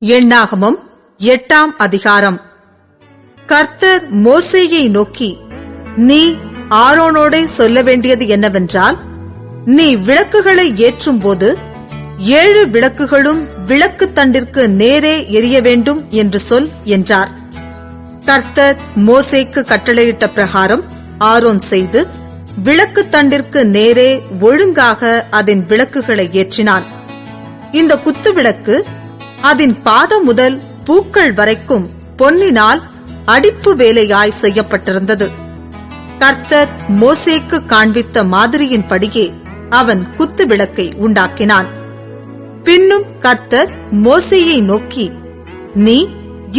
எண்ணாகமம் 8ஆம் அதிகாரம். கர்த்தர் மோசேயை நோக்கி, நீ ஆரோனோடே சொல்ல வேண்டியது என்னவென்றால், நீ விளக்குகளை ஏற்றும் போது 7 விளக்குகளும் விளக்கு தண்டிற்கு நேரே எரிய வேண்டும் என்று சொல் என்றார். கர்த்தர் மோசேக்கு கட்டளையிட்ட பிரகாரம் ஆரோன் செய்து விளக்கு தண்டிற்கு நேரே ஒழுங்காக அதன் விளக்குகளை ஏற்றினான். இந்த குத்து விளக்கு அதன் பாதம் முதல் பூக்கள் வரைக்கும் பொன்னினால் அடிப்பு வேலையாய் செய்யப்பட்டிருந்தது. கர்த்தர் மோசேக்கு காண்பித்த மாதிரியின்படியே அவன் குத்து விளக்கை உண்டாக்கினான். பின்னும் கர்த்தர் மோசேயை நோக்கி, நீ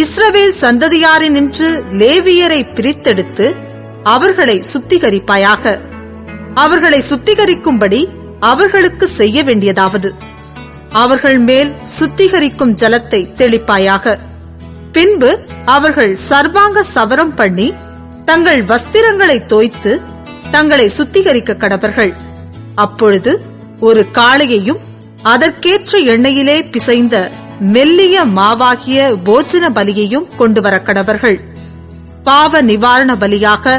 இஸ்ரவேல் சந்ததியாரினின்று லேவியரை பிரித்தெடுத்து அவர்களை சுத்திகரிப்பாயாக. அவர்களை சுத்திகரிக்கும்படி அவர்களுக்கு செய்ய வேண்டியதாவது, அவர்கள் மேல் சுத்திகரிக்கும் ஜலத்தை தெளிப்பாயாக. பின்பு அவர்கள் சர்வாங்க சவரம் பண்ணி தங்கள் வஸ்திரங்களை தோய்த்து தங்களை சுத்திகரிக்க கடவர்கள். அப்பொழுது ஒரு காளையையும் அதற்கேற்ற எண்ணெயிலே பிசைந்த மெல்லிய மாவாகிய போஜன பலியையும் கொண்டுவர கடவர்கள். பாவ நிவாரண பலியாக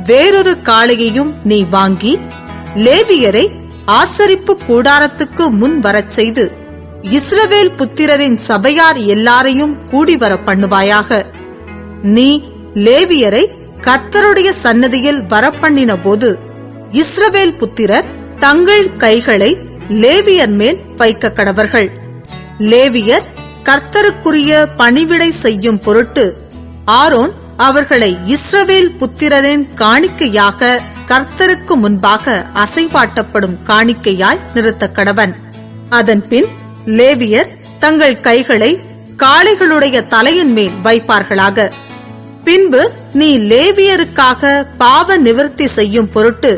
வேறொரு காளையையும் நீ வாங்கி லேவியரை ஆசரிப்பு கூடாரத்துக்கு முன் வரச் செய்து இஸ்ரவேல் புத்திரரின் சபையார் எல்லாரையும் கூடிவர பண்ணுவாயாக. நீ லேவியரை கர்த்தருடைய சன்னதியில் வரப்பண்ணின போது இஸ்ரவேல் புத்திரர் தங்கள் கைகளை லேவியர் மேல் வைக்க கடவர்கள். லேவியர் கர்த்தருக்குரிய பணிவிடை செய்யும் பொருட்டு ஆரோன் அவர்களை இஸ்ரவேல் புத்திரரின் காணிக்கையாக கர்த்தருக்கு முன்பாக அசைவாட்டப்படும் காணிக்கையாய் நிறுத்த கடவன். அதன்பின் லேவியர் தங்கள் கைகளை காளைகளுடைய தலையின் மேல் வைப்பார்களாக. பின்பு நீ லேவியருக்காக பாவ நிவர்த்தி செய்யும் பொருட்டு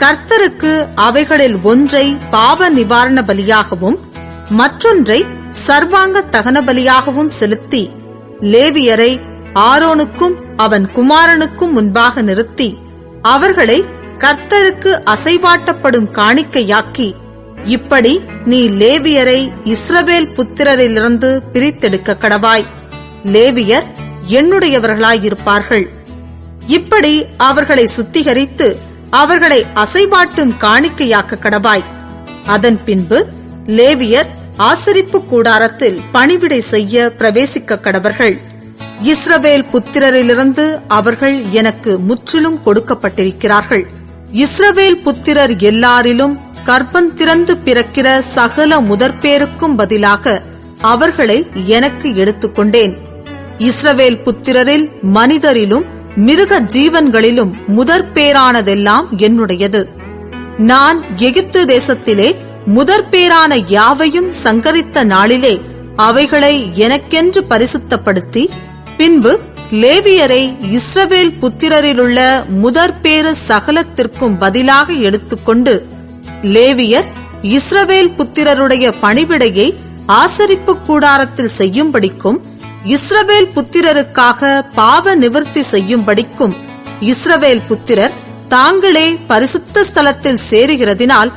கர்த்தருக்கு அவைகளில் ஒன்றை பாவ நிவாரண பலியாகவும் மற்றொன்றை சர்வாங்க தகன பலியாகவும் செலுத்தி லேவியரை ஆரோனுக்கும் அவன் குமாரனுக்கும் முன்பாக நிறுத்தி அவர்களை கர்த்தருக்கு அசைவாட்டப்படும் காணிக்கையாக்கி, இப்படி நீ லேவியரை இஸ்ரவேல் புத்திரரிலிருந்து பிரித்தெடுக்க கடவாய். லேவியர் என்னுடையவர்களாயிருப்பார்கள். இப்படி அவர்களை சுத்திகரித்து அவர்களை அசைவாட்டும் காணிக்கையாக்க கடவாய். அதன் பின்பு லேவியர் ஆசரிப்பு கூடாரத்தில் பணிவிடை செய்ய பிரவேசிக்க கடவர்கள். இஸ்ரவேல் புத்திரரிலிருந்து அவர்கள் எனக்கு முற்றிலும் கொடுக்கப்பட்டிருக்கிறார்கள். இஸ்ரவேல் புத்திரர் எல்லாரிலும் கர்ப்பந்திறந்து பிறக்கிற சகல முதற்பேருக்கும் பதிலாக அவர்களை எனக்கு எடுத்துக்கொண்டேன். இஸ்ரவேல் புத்திரரில் மனிதரிலும் மிருக ஜீவன்களிலும் முதற்பேரானதெல்லாம் என்னுடையது. நான் எகிப்து தேசத்திலே முதற்பேரான யாவையும் சங்கரித்த நாளிலே அவைகளை எனக்கென்று பரிசுத்தப்படுத்தி, பின்பு லேவியரை இஸ்ரவேல் புத்திரரிலுள்ள முதற்பேறு சகலத்திற்கும் பதிலாக எடுத்துக்கொண்டு லேவியர் இஸ்ரவேல் புத்திரருடைய பணிவிடையை ஆசரிப்பு கூடாரத்தில் செய்யும்படிக்கும் இஸ்ரவேல் புத்திரருக்காக பாவ நிவர்த்தி செய்யும்படிக்கும் இஸ்ரவேல் புத்திரர் தாங்களே பரிசுத்த ஸ்தலத்தில் சேருகிறதினால்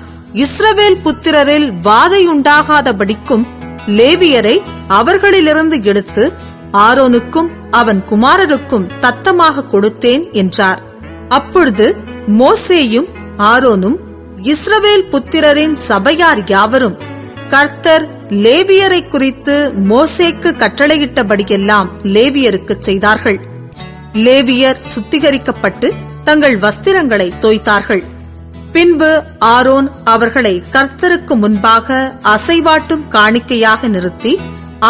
இஸ்ரவேல் புத்திரரில் வாதையுண்டாகாதபடிக்கும் லேவியரை அவர்களிலிருந்து எடுத்து ஆரோனுக்கும் அவன் குமாரருக்கும் தத்தமாக கொடுத்தேன் என்றார். அப்பொழுது மோசேயும் ஆரோனும் இஸ்ரவேல் புத்திரரின் சபையார் யாவரும் கர்த்தர் லேவியரை குறித்து மோசேக்கு கட்டளையிட்டபடியெல்லாம் லேவியருக்கு செய்தார்கள். லேவியர் சுத்திகரிக்கப்பட்டு தங்கள் வஸ்திரங்களை தோய்த்தார்கள். பின்பு ஆரோன் அவர்களை கர்த்தருக்கு முன்பாக அசைவாட்டும் காணிக்கையாக நிறுத்தி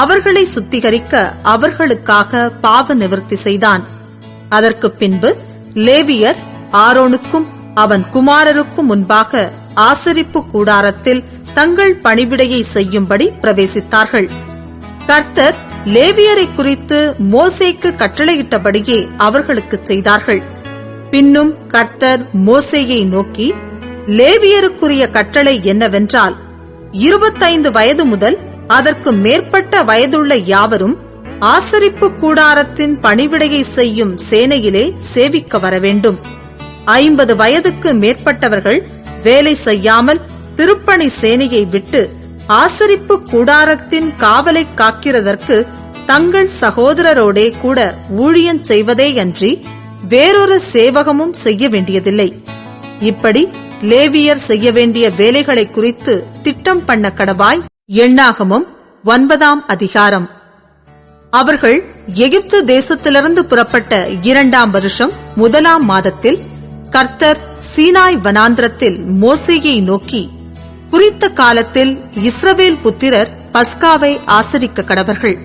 அவர்களை சுத்திகரிக்க அவர்களுக்காக பாவ நிவர்த்தி செய்தான். அதற்கு பின்பு லேவியர் ஆரோனுக்கும் அவன் குமாரருக்கும் முன்பாக ஆசரிப்பு கூடாரத்தில் தங்கள் பணிவிடையை செய்யும்படி பிரவேசித்தார்கள். கர்த்தர் லேவியரை குறித்து மோசேக்கு கட்டளையிட்டபடியே அவர்களுக்கு செய்தார்கள். பின்னும் கர்த்தர் மோசேயை நோக்கி, லேவியருக்குரிய கட்டளை என்னவென்றால், 25 வயது முதல் அதற்கு மேற்பட்ட வயதுள்ள யாவரும் ஆசரிப்பு கூடாரத்தின் பணிவிடையை செய்யும் சேனையிலே சேவிக்க வர வேண்டும். 50 வயதுக்கு மேற்பட்டவர்கள் வேலை செய்யாமல் திருப்பணி சேனையை விட்டு ஆசரிப்பு கூடாரத்தின் காவலை காக்கிறதற்கு தங்கள் சகோதரரோடே கூட ஊழியம் செய்வதேயன்றி வேறொரு சேவகமும் செய்ய வேண்டியதில்லை. இப்படி லேவியர் செய்ய வேண்டிய வேலைகளை குறித்து திட்டம் பண்ண கடவாய். எண்ணாகமம் 9ஆம் அதிகாரம். அவர்கள் எகிப்து தேசத்திலிருந்து புறப்பட்ட 2ஆம் வருஷம் 1ஆம் மாதத்தில் கர்த்தர் சீனாய் வனாந்திரத்தில் மோசேயை நோக்கி, குறித்த காலத்தில் இஸ்ரவேல் புத்திரர் பஸ்காவை ஆசரிக்க கடவர்கள்.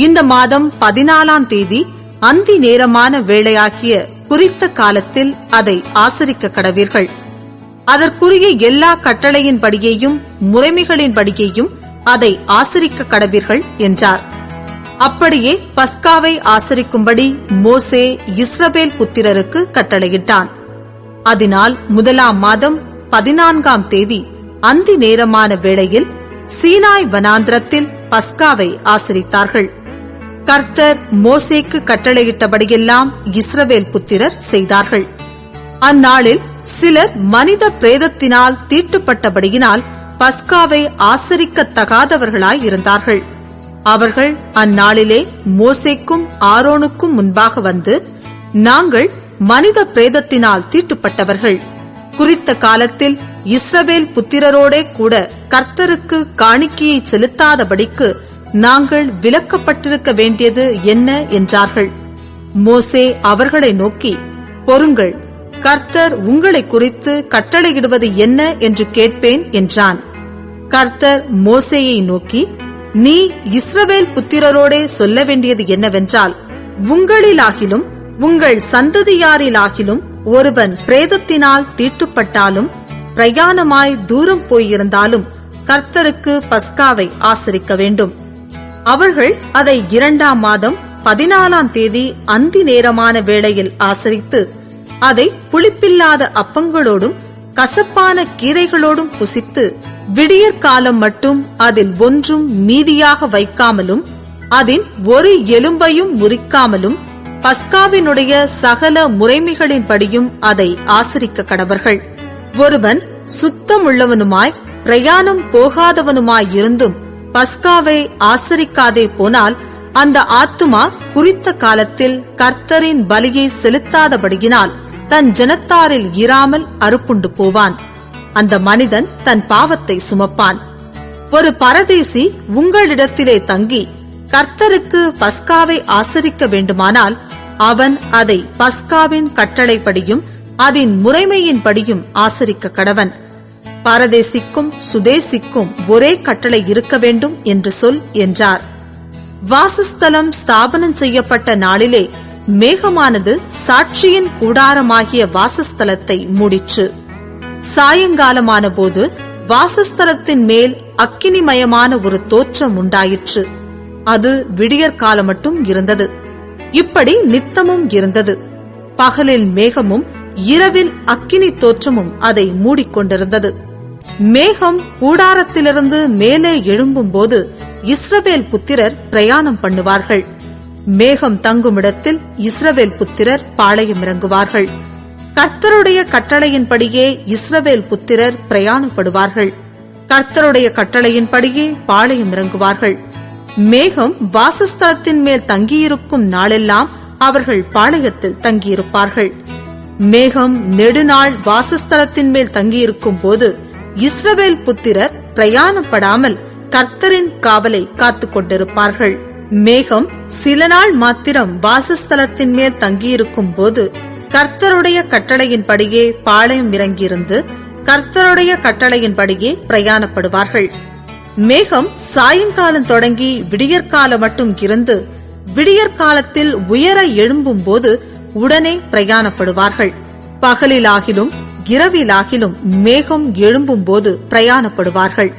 இந்த மாதம் 14ஆம் தேதி அந்தி நேரமான வேளையாகிய குறித்த காலத்தில் அதை ஆசரிக்க கடவீர்கள். அதற்குரிய எல்லா கட்டளையின்படியையும் முறைமைகளின்படியையும் அதை ஆசரிக்க கடவீர்கள் என்றார். அப்படியே பஸ்காவை ஆசரிக்கும்படி மோசே இஸ்ரவேல் புத்திரருக்கு கட்டளையிட்டான். அதனால் 1ஆம் மாதம் 14ஆம் தேதி அந்தி நேரமான வேளையில் சீனாய் வனாந்திரத்தில் பஸ்காவை ஆசரித்தார்கள். கர்த்தர் மோசேக்கு கட்டளையிட்டபடியெல்லாம் இஸ்ரவேல் புத்திரர் செய்தார்கள். அந்நாளில் சிலர் மனித பிரேதத்தினால் தீட்டுப்பட்டபடியினால் பஸ்காவை ஆசரிக்கத்தகாதவர்களாய் இருந்தார்கள். அவர்கள் அந்நாளிலே மோசேக்கும் ஆரோனுக்கும் முன்பாக வந்து, நாங்கள் மனித பிரேதத்தினால் தீட்டுப்பட்டவர்கள். குறித்த காலத்தில் இஸ்ரவேல் புத்திரரோடே கூட கர்த்தருக்கு காணிக்கையை செலுத்தாதபடிக்கு நாங்கள் விலக்கப்பட்டிருக்க வேண்டியது என்ன என்றார்கள். மோசே அவர்களை நோக்கி, பொறுங்கள், கர்த்தர் உங்களை குறித்து கட்டளையிடுவது என்ன என்று கேட்பேன் என்றான். கர்த்தர் மோசேயை நோக்கி, நீ இஸ்ரவேல் புத்திரரோடே சொல்ல வேண்டியது என்னவென்றால், உங்களிலாகிலும் உங்கள் சந்ததியாரிலாகிலும் ஒருவன் பிரேதத்தினால் தீட்டுப்பட்டாலும் பிரயாணமாய் தூரம் போயிருந்தாலும் கர்த்தருக்கு பஸ்காவை ஆசரிக்க வேண்டும். அவர்கள் அதை 2ஆம் மாதம் 14ஆம் தேதி அந்தி நேரமான வேளையில் ஆசரித்து அதை புளிப்பில்லாத அப்பங்களோடும் கசப்பான கீரைகளோடும் புசித்து விடியற்காலம் மட்டும் அதில் ஒன்றும் மீதியாக வைக்காமலும் அதின் ஒரு எலும்பையும் முறிக்காமலும் பஸ்காவினுடைய சகல முறைமைகளின்படியும் அதை ஆசரிக்க கடவர்கள். ஒருவன் சுத்தமுள்ளவனுமாய் பிரயாணம் போகாதவனுமாயிருந்தும் பஸ்காவை ஆசரிக்காதே போனால் அந்த ஆத்துமா குறித்த காலத்தில் கர்த்தரின் பலியை செலுத்தாதபடியினால் தன் ஜனத்தாரில் இராமல் அறுப்புண்டு போவான். அந்த மனிதன் தன் பாவத்தை சுமப்பான். ஒரு பரதேசி உங்களிடத்திலே தங்கி கர்த்தருக்கு பஸ்காவை ஆசரிக்க வேண்டுமானால் அவன் அதை பஸ்காவின் கட்டளைப்படியும் அதன் முறைமையின்படியும் ஆசரிக்க கடவன். பரதேசிக்கும் சுதேசிக்கும் ஒரே கட்டளை இருக்க வேண்டும் என்று சொல் என்றார். வாசஸ்தலம் ஸ்தாபனம் செய்யப்பட்ட நாளிலே மேகமானது சாட்சியின் கூடாரமாகிய வாசஸ்தலத்தை மூடிற்று. சாயங்காலமான போது வாசஸ்தலத்தின் மேல் அக்கினிமயமான ஒரு தோற்றம் உண்டாயிற்று. அது விடியற்காலம் மட்டும் இருந்தது. இப்படி நித்தமும் இருந்தது. பகலில் மேகமும் இரவில் அக்கினி தோற்றமும் அதை மூடிக்கொண்டிருந்தது. மேகம் கூடாரத்திலிருந்து மேலே எழும்பும் போது இஸ்ரவேல் புத்திரர் பிரயாணம் பண்ணுவார்கள். மேகம் தங்குமிடத்தில் இஸ்ரவேல் புத்திரர் பாளையம் இறங்குவார்கள். கர்த்தருடைய கட்டளையின்படியே இஸ்ரவேல் புத்திரர் பிரயாணப்படுவார்கள். கர்த்தருடைய கட்டளையின்படியே பாளையம் இறங்குவார்கள். மேகம் வாசஸ்தலத்தின் மேல் தங்கியிருக்கும் நாளெல்லாம் அவர்கள் பாளையத்தில் தங்கியிருப்பார்கள். மேகம் நெடுநாள் வாசஸ்தலத்தின் மேல் தங்கியிருக்கும் போது இஸ்ரவேல் புத்திரர் பிரயாணப்படாமல் கர்த்தரின் காவலை காத்துக் கொண்டிருப்பார்கள். மேகம் சில நாள் மாத்திரம் வாசஸ்தலத்தின் மேல் தங்கியிருக்கும் போது கர்த்தருடைய கட்டளையின்படியே பாளையம் இறங்கியிருந்து கர்த்தருடைய கட்டளையின்படியே பிரயாணப்படுவார்கள். மேகம் சாயங்காலம் தொடங்கி விடியற்காலம் மட்டும் இருந்து விடியற்காலத்தில் உயர எழும்பும் போது உடனே பிரயாணப்படுவார்கள். பகலிலாகிலும் இரவிலாகிலும் மேகம் எழும்பும் போது பிரயாணப்படுவார்கள்.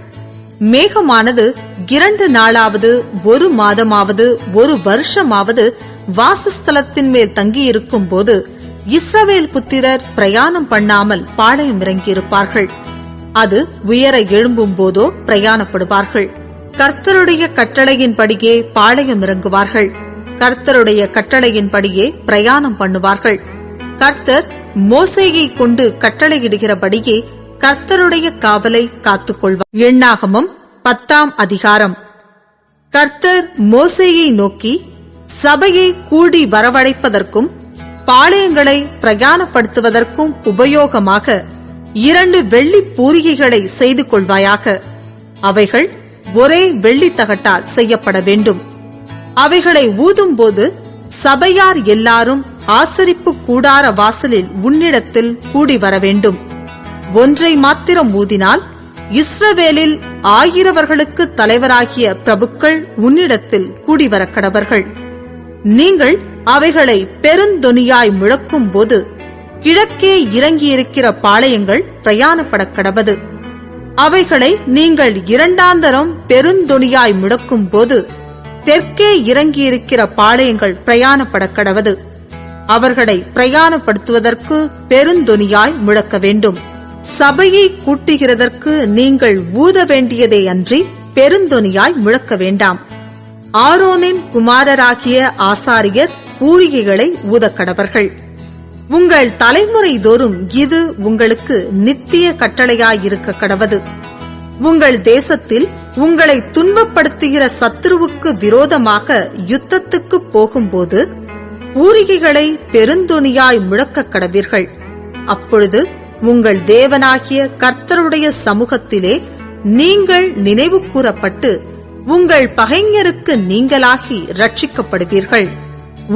மேகமானது 2 நாளாவது 1 மாதமாவது 1 வருஷமாவது வாசஸ்தலத்தின் மேல் தங்கியிருக்கும் போது இஸ்ரவேல் புத்திரர் பிரயாணம் பண்ணாமல் பாளையம் இறங்கியிருப்பார்கள். அது உயர எழும்பும் போதோ பிரயாணப்படுவார்கள். கர்த்தருடைய கட்டளையின்படியே பாளையம் இறங்குவார்கள். கர்த்தருடைய கட்டளையின்படியே பிரயாணம் பண்ணுவார்கள். கர்த்தர் மோசேயை கொண்டு கட்டளையிடுகிறபடியே கர்த்தருடைய காவலை காத்துக் கொள்வார். எண்ணாகமம் 10ஆம் அதிகாரம். கர்த்தர் மோசேயை நோக்கி, சபையை கூடி வரவழைப்பதற்கும் பாளையங்களை பிரயாணப்படுத்துவதற்கும் உபயோகமாக 2 வெள்ளி பூரிகைகளை செய்து கொள்வாயாக. அவைகள் ஒரே வெள்ளித்தகட்டால் செய்யப்பட வேண்டும். அவைகளை ஊதும்போது சபையார் எல்லாரும் ஆசரிப்பு கூடார வாசலில் உன்னிடத்தில் கூடி வர வேண்டும். ஒன்றை மாத்திரம் ஊதினால் இஸ்ரவேலில் 1000 தலைவராகிய பிரபுக்கள் உன்னிடத்தில் கூடிவர கடவர்கள். நீங்கள் அவைகளை பெருந்தொனியாய் முழக்கும் போது கிழக்கே இறங்கியிருக்கிற பாளையங்கள் பிரயாணப்பட கடவது. அவைகளை நீங்கள் 2ஆந்தரம் பெருந்தொனியாய் முழக்கும் போது தெற்கே இறங்கியிருக்கிற பாளையங்கள் பிரயாணப்பட கடவது. அவர்களை பிரயாணப்படுத்துவதற்கு பெருந்தொனியாய் முழக்க வேண்டும். சபையை கூட்டுகிறதற்கு நீங்கள் ஊத வேண்டியதே அன்றி பெருந்தொனியாய் முழக்க வேண்டாம். ஆரோனின் குமாரராகிய ஆசாரியர் பூரிகைகளை ஊதக்கடவர்கள். உங்கள் தலைமுறை தோறும் இது உங்களுக்கு நித்திய கட்டளையாயிருக்க கடவது. உங்கள் தேசத்தில் உங்களை துன்பப்படுத்துகிற சத்துருவுக்கு விரோதமாக யுத்தத்துக்கு போகும்போது பூரிகைகளை பெருந்தொனியாய் முழக்க கடவீர்கள். அப்பொழுது உங்கள் தேவனாகிய கர்த்தருடைய சமூகத்திலே நீங்கள் நினைவு கூறப்பட்டு உங்கள் பகைஞருக்கு நீங்களாகி ரட்சிக்கப்படுவீர்கள்.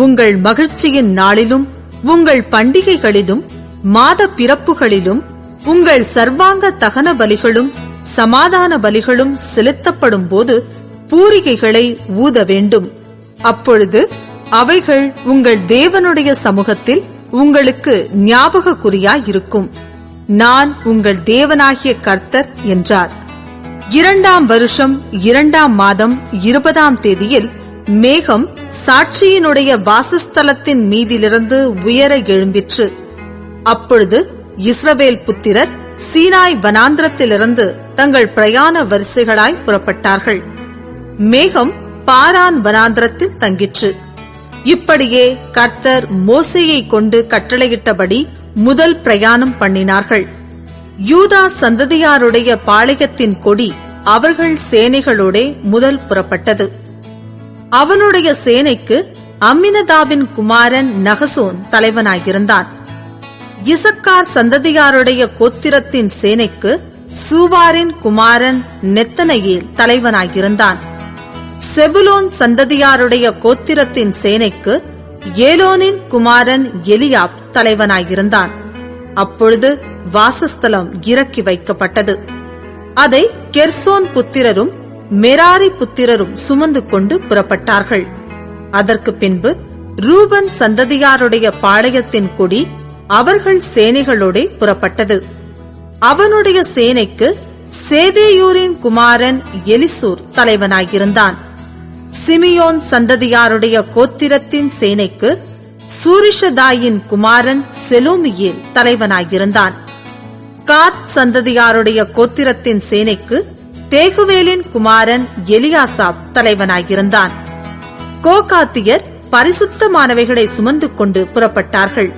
உங்கள் மகிழ்ச்சியின் நாளிலும் உங்கள் பண்டிகைகளிலும் மாத பிறப்புகளிலும் உங்கள் சர்வாங்க தகன பலிகளும் சமாதான பலிகளும் செலுத்தப்படும் போது பூரிகைகளை ஊத வேண்டும். அப்பொழுது அவைகள் உங்கள் தேவனுடைய சமூகத்தில் உங்களுக்கு ஞாபக குறியாயிருக்கும். நான் உங்கள் தேவனாகிய கர்த்தர் என்றார். 2ஆம் வருஷம் 2ஆம் மாதம் 20ஆம் தேதியில் மேகம் சாட்சியினுடைய வாசஸ்தலத்தின் மீதிலிருந்து உயர எழும்பிற்று. அப்பொழுது இஸ்ரவேல் புத்திரர் சீனாய் வனாந்திரத்திலிருந்து தங்கள் பிரயாண வரிசைகளாய் புறப்பட்டார்கள். மேகம் பாரான் வனாந்திரத்தில் தங்கிற்று. இப்படியே கர்த்தர் மோசேயை கொண்டு கட்டளையிட்டபடி முதல் பிரயாணம் பண்ணினார்கள். யூதா சந்ததியாருடைய பாளையத்தின் கொடி அவர்கள் சேனைகளோடே முதல் புறப்பட்டது. அவனுடைய சேனைக்கு அம்மினதாபின் குமாரன் நகசோன் தலைவனாயிருந்தான். இசக்கார் சந்ததியாருடைய கோத்திரத்தின் சேனைக்கு சூவாரின் குமாரன் நெத்தனையேல் தலைவனாயிருந்தான். செபுலோன் சந்ததியாருடைய கோத்திரத்தின் சேனைக்கு ஏலோனின் குமாரன் எலியாப் தலைவனாயிருந்தான். அப்பொழுது வாசஸ்தலம் இறக்கி வைக்கப்பட்டது. அதை கெர்சோன் புத்திரரும் மெராரி புத்திரரும் சுமந்து கொண்டு புறப்பட்டார்கள். அதற்கு பின்பு ரூபன் சந்ததியாருடைய பாளையத்தின் கொடி அவர்கள் சேனைகளோடே புறப்பட்டது. அவனுடைய சேனைக்கு சேதேயூரின் குமாரன் எலிசூர் தலைவனாயிருந்தான். சிமியோன் சந்ததியாருடைய கோத்திரத்தின் சேனைக்கு சூரிஷதாயின் குமாரன் செலோமியேல் தலைவனாயிருந்தான். காத் சந்ததியாருடைய கோத்திரத்தின் சேனைக்கு தேகுவேலின் குமாரன் எலியாசாப் தலைவனாயிருந்தான். கோகாத்தியர் பரிசுத்தமானவைகளை சுமந்து கொண்டு புறப்பட்டார்கள்.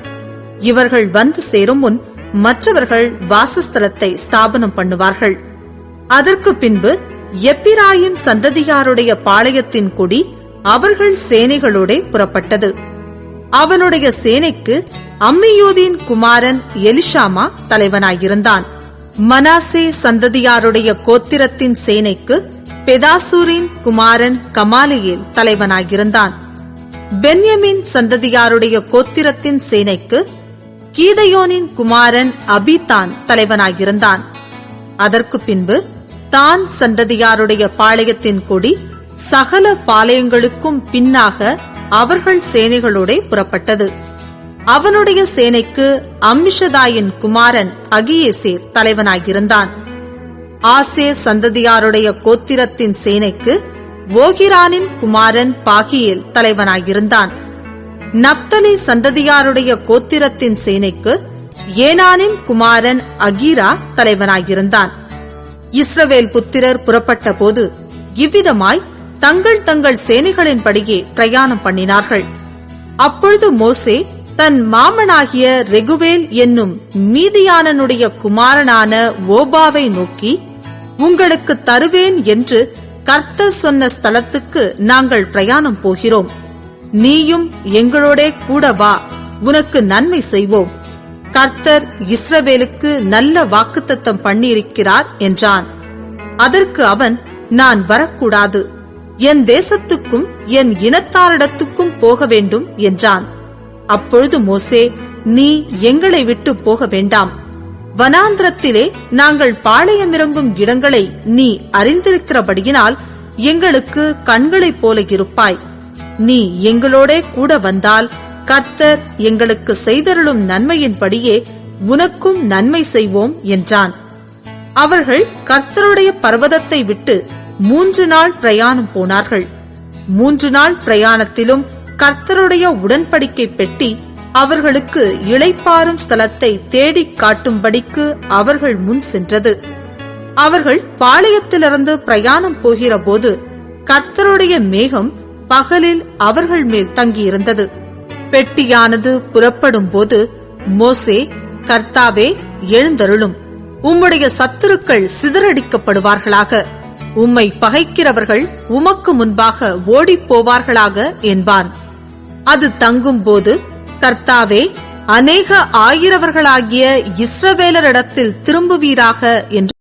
இவர்கள் வந்து சேரும் முன் மற்றவர்கள் வாசஸ்தலத்தை ஸ்தாபனம் பண்ணுவார்கள். அதற்கு பின்பு எப்பிராயிம் சந்ததியாருடைய பாளையத்தின் கொடி அவர்கள் சேனைகளோடே புறப்பட்டது. அவனுடைய சேனைக்கு அம்மியூதின் குமாரன் எலிஷாமா தலைவனாயிருந்தான். மனாசே சந்ததியாருடைய கோத்திரத்தின் சேனைக்கு பெதாசூரின் குமாரன் கமாலியேல் தலைவனாயிருந்தான். பென்யமின் சந்ததியாருடைய கோத்திரத்தின் சேனைக்கு கீதையோனின் குமாரன் அபிதான் தலைவனாயிருந்தான். அதற்கு பின்பு தான் சந்ததியாருடைய பாளையத்தின் கொடி சகல பாளையங்களுக்கும் பின்னாக அவர்கள் சேனைகளோடே புறப்பட்டது. அவனுடைய சேனைக்கு அம்மிஷதாயின் குமாரன் அகியேசேர் தலைவனாயிருந்தான். ஆசேர் சந்ததியாருடைய கோத்திரத்தின் சேனைக்கு ஓகிரானின் குமாரன் பாகியேல் தலைவனாயிருந்தான். நப்தலி சந்ததியாருடைய கோத்திரத்தின் சேனைக்கு ஏனானின் குமாரன் அகீரா தலைவனாயிருந்தான். இஸ்ரவேல் புத்திரர் புறப்பட்ட போது இவ்விதமாய் தங்கள் தங்கள் சேனைகளின்படியே பிரயாணம் பண்ணினார்கள். அப்பொழுது மோசே தன் மாமனாகிய ரெகுவேல் என்னும் மீதியானனுடைய குமாரனான ஓபாவை நோக்கி, உங்களுக்கு தருவேன் என்று கர்த்தர் சொன்ன ஸ்தலத்துக்கு நாங்கள் பிரயாணம் போகிறோம். நீயும் எங்களோடே கூட வா, உனக்கு நன்மை செய்வோம். கர்த்தர் இஸ்ரவேலுக்கு நல்ல வாக்குத்தத்தம் பண்ணியிருக்கிறார் என்றான். அதற்கு அவன், நான் வரக்கூடாது, என் தேசத்துக்கும் என் இனத்தாரிடத்துக்கும் போக வேண்டும் என்றான். அப்பொழுது மோசே, நீ எங்களை விட்டு போக வேண்டாம். வனாந்திரத்திலே நாங்கள் பாளையமிறங்கும் இடங்களை நீ அறிந்திருக்கிறபடியினால் எங்களுக்கு கண்களைப் போல இருப்பாய். நீ எங்களோடே கூட வந்தால் கர்த்தர் எங்களுக்கு செய்தருளும் நன்மையின்படியே உனக்கும் நன்மை செய்வோம் என்றான். அவர்கள் கர்த்தருடைய பர்வதத்தை விட்டு 3 நாள் பிரயாணம் போனார்கள். 3 நாள் பிரயாணத்திலும் கர்த்தருடைய உடன்படிக்கை பெட்டி அவர்களுக்கு இளைப்பாறும் ஸ்தலத்தை தேடிக் காட்டும்படிக்கு அவர்கள் முன் சென்றது. அவர்கள் பாளையத்திலிருந்து பிரயாணம் போகிற போது கர்த்தருடைய மேகம் பகலில் அவர்கள் மேல் தங்கியிருந்தது. பெட்டியானது புறப்படும் போது மோசே, கர்த்தாவே, எழுந்தருளும், உம்முடைய சத்துருக்கள் சிதறடிக்கப்படுவார்களாக, உம்மை பகைக்கிறவர்கள் உமக்கு முன்பாக ஓடிப்போவார்களாக என்பான். அது தங்கும் போது, கர்த்தாவே, அநேக ஆயிரவர்களாகிய இஸ்ரவேலரிடத்தில் திரும்புவீராக என்று